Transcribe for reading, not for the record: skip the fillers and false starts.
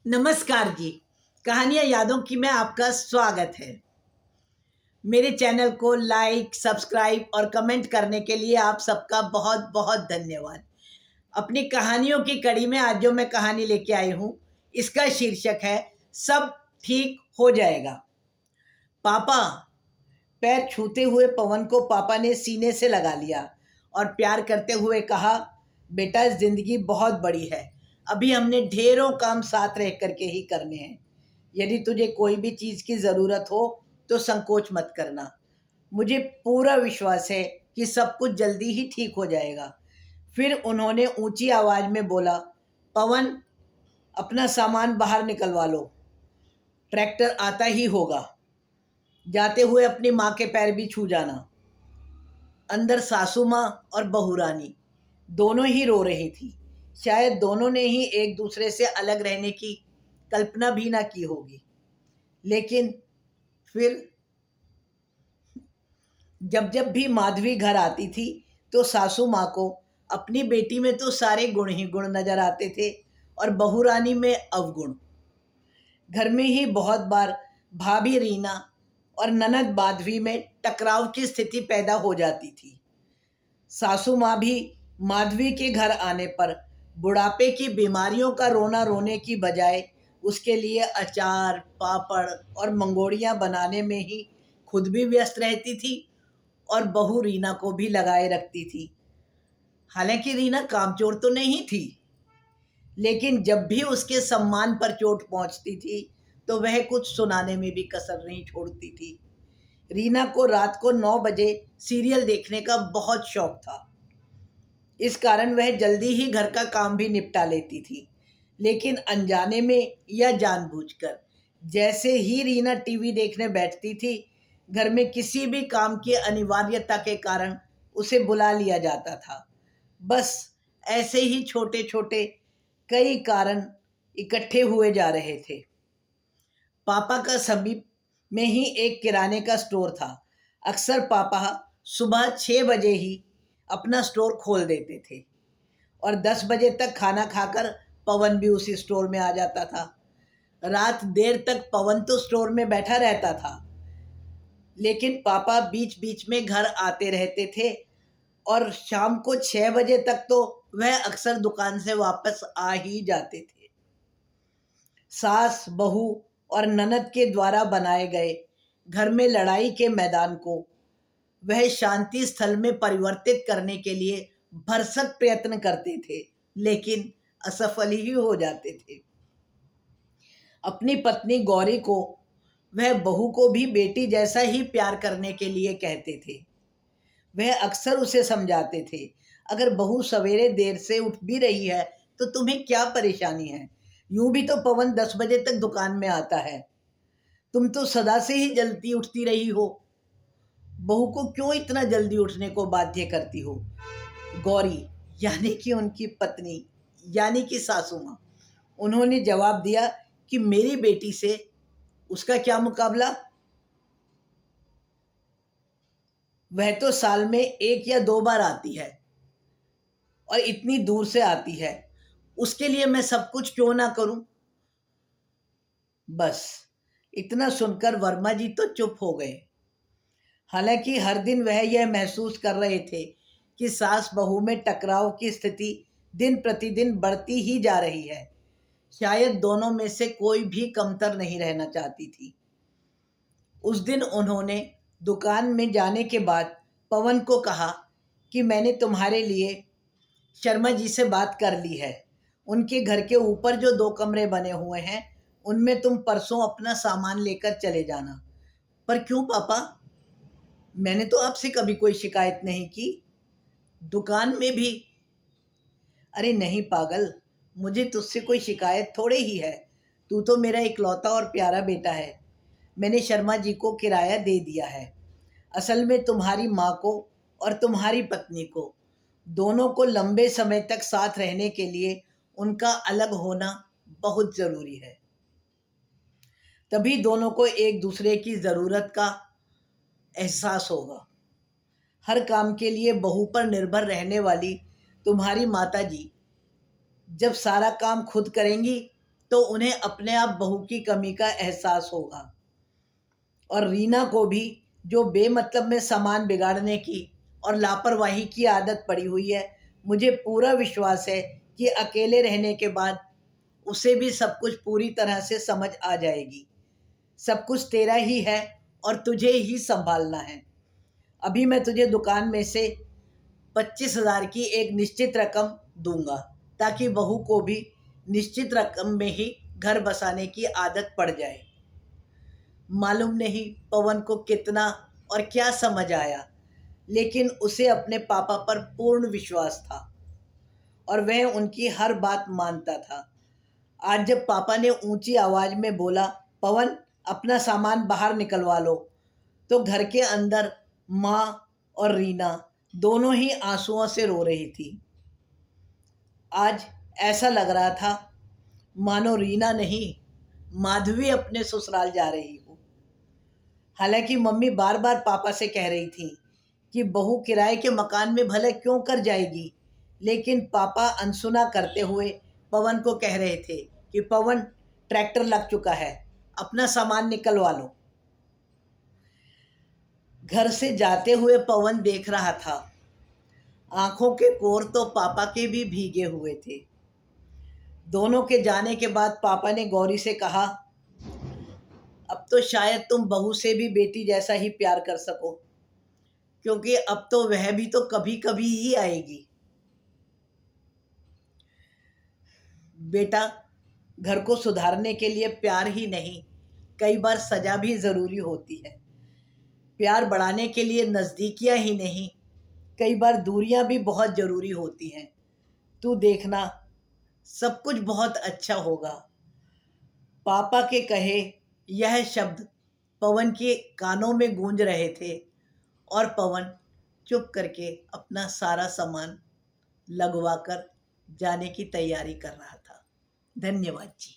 नमस्कार जी। कहानियाँ यादों की में आपका स्वागत है। मेरे चैनल को लाइक, सब्सक्राइब और कमेंट करने के लिए आप सबका बहुत बहुत धन्यवाद। अपनी कहानियों की कड़ी में आज जो मैं कहानी लेके आई हूँ, इसका शीर्षक है सब ठीक हो जाएगा। पापा। पैर छूते हुए पवन को पापा ने सीने से लगा लिया और प्यार करते हुए कहा, बेटा जिंदगी बहुत बड़ी है। अभी हमने ढेरों काम साथ रह करके ही करने हैं। यदि तुझे कोई भी चीज़ की ज़रूरत हो तो संकोच मत करना। मुझे पूरा विश्वास है कि सब कुछ जल्दी ही ठीक हो जाएगा। फिर उन्होंने ऊंची आवाज़ में बोला, पवन, अपना सामान बाहर निकलवा लो, ट्रैक्टर आता ही होगा। जाते हुए अपनी माँ के पैर भी छू जाना। अंदर सासू माँ और बहू रानी दोनों ही रो रही थी। शायद दोनों ने ही एक दूसरे से अलग रहने की कल्पना भी ना की होगी। लेकिन फिर जब जब भी माधवी घर आती थी तो सासू माँ को अपनी बेटी में तो सारे गुण ही गुण नजर आते थे और बहू रानी में अवगुण। घर में ही बहुत बार भाभी रीना और ननद माधवी में टकराव की स्थिति पैदा हो जाती थी। सासू माँ भी माधवी के घर आने पर बुढ़ापे की बीमारियों का रोना रोने की बजाय उसके लिए अचार, पापड़ और मंगोड़ियाँ बनाने में ही खुद भी व्यस्त रहती थी और बहू रीना को भी लगाए रखती थी। हालांकि रीना कामचोर तो नहीं थी, लेकिन जब भी उसके सम्मान पर चोट पहुंचती थी तो वह कुछ सुनाने में भी कसर नहीं छोड़ती थी। रीना को रात को 9 बजे सीरियल देखने का बहुत शौक था। इस कारण वह जल्दी ही घर का काम भी निपटा लेती थी। लेकिन अनजाने में या जानबूझकर जैसे ही रीना टीवी देखने बैठती थी, घर में किसी भी काम की अनिवार्यता के कारण उसे बुला लिया जाता था। बस ऐसे ही छोटे छोटे कई कारण इकट्ठे हुए जा रहे थे। पापा का समीप में ही एक किराने का स्टोर था। अक्सर पापा सुबह 6 बजे ही अपना स्टोर खोल देते थे और 10 बजे तक खाना खाकर पवन भी उसी स्टोर में आ जाता था। रात देर तक पवन तो स्टोर में बैठा रहता था, लेकिन पापा बीच बीच में घर आते रहते थे और शाम को 6 बजे तक तो वह अक्सर दुकान से वापस आ ही जाते थे। सास, बहू और ननद के द्वारा बनाए गए घर में लड़ाई के मैदान को वह शांति स्थल में परिवर्तित करने के लिए भरसक प्रयत्न करते थे, लेकिन असफल ही हो जाते थे। अपनी पत्नी गौरी को वह बहू को भी बेटी जैसा ही प्यार करने के लिए कहते थे। वह अक्सर उसे समझाते थे, अगर बहू सवेरे देर से उठ भी रही है तो तुम्हें क्या परेशानी है? यूं भी तो पवन 10 बजे तक दुकान में आता है। तुम तो सदा से ही जल्दी उठती रही हो। बहू को क्यों इतना जल्दी उठने को बाध्य करती हो? गौरी, यानी कि उनकी पत्नी, यानी कि सासू माँ, उन्होंने जवाब दिया कि मेरी बेटी से उसका क्या मुकाबला। वह तो साल में 1 या 2 बार आती है और इतनी दूर से आती है। उसके लिए मैं सब कुछ क्यों ना करूं? बस इतना सुनकर वर्मा जी तो चुप हो गए। हालांकि हर दिन वह यह महसूस कर रहे थे कि सास बहू में टकराव की स्थिति दिन प्रतिदिन बढ़ती ही जा रही है। शायद दोनों में से कोई भी कमतर नहीं रहना चाहती थी। उस दिन उन्होंने दुकान में जाने के बाद पवन को कहा कि मैंने तुम्हारे लिए शर्मा जी से बात कर ली है। उनके घर के ऊपर जो 2 कमरे बने हुए हैं, उनमें तुम परसों अपना सामान लेकर चले जाना। पर क्यों पापा? मैंने तो आपसे कभी कोई शिकायत नहीं की। दुकान में भी। अरे नहीं पागल, मुझे तुझसे कोई शिकायत थोड़े ही है। तू तो मेरा इकलौता और प्यारा बेटा है। मैंने शर्मा जी को किराया दे दिया है। असल में तुम्हारी माँ को और तुम्हारी पत्नी को, दोनों को लंबे समय तक साथ रहने के लिए उनका अलग होना बहुत ज़रूरी है। तभी दोनों को एक दूसरे की ज़रूरत का एहसास होगा। हर काम के लिए बहू पर निर्भर रहने वाली तुम्हारी माता जी जब सारा काम खुद करेंगी तो उन्हें अपने आप बहू की कमी का एहसास होगा। और रीना को भी, जो बेमतलब में सामान बिगाड़ने की और लापरवाही की आदत पड़ी हुई है, मुझे पूरा विश्वास है कि अकेले रहने के बाद उसे भी सब कुछ पूरी तरह से समझ आ जाएगी। सब कुछ तेरा ही है और तुझे ही संभालना है। अभी मैं तुझे दुकान में से 25,000 की एक निश्चित रकम दूंगा, ताकि बहू को भी निश्चित रकम में ही घर बसाने की आदत पड़ जाए। मालूम नहीं पवन को कितना और क्या समझ आया, लेकिन उसे अपने पापा पर पूर्ण विश्वास था और वह उनकी हर बात मानता था। आज जब पापा ने ऊंची आवाज में बोला, पवन अपना सामान बाहर निकलवा लो, तो घर के अंदर माँ और रीना दोनों ही आंसुओं से रो रही थी। आज ऐसा लग रहा था मानो रीना नहीं, माधवी अपने ससुराल जा रही हो। हालांकि मम्मी बार बार पापा से कह रही थी कि बहू किराए के मकान में भले क्यों कर जाएगी, लेकिन पापा अनसुना करते हुए पवन को कह रहे थे कि पवन, ट्रैक्टर लग चुका है, अपना सामान निकलवा लो। घर से जाते हुए पवन देख रहा था, आंखों के कोर तो पापा के भी भीगे हुए थे। दोनों के जाने के बाद पापा ने गौरी से कहा, अब तो शायद तुम बहू से भी बेटी जैसा ही प्यार कर सको, क्योंकि अब तो वह भी तो कभी कभी ही आएगी। बेटा, घर को सुधारने के लिए प्यार ही नहीं, कई बार सजा भी जरूरी होती है। प्यार बढ़ाने के लिए नजदीकियां ही नहीं, कई बार दूरियां भी बहुत जरूरी होती हैं। तू देखना, सब कुछ बहुत अच्छा होगा। पापा के कहे यह शब्द पवन के कानों में गूंज रहे थे और पवन चुप करके अपना सारा सामान लगवाकर जाने की तैयारी कर रहा था। धन्यवाद जी।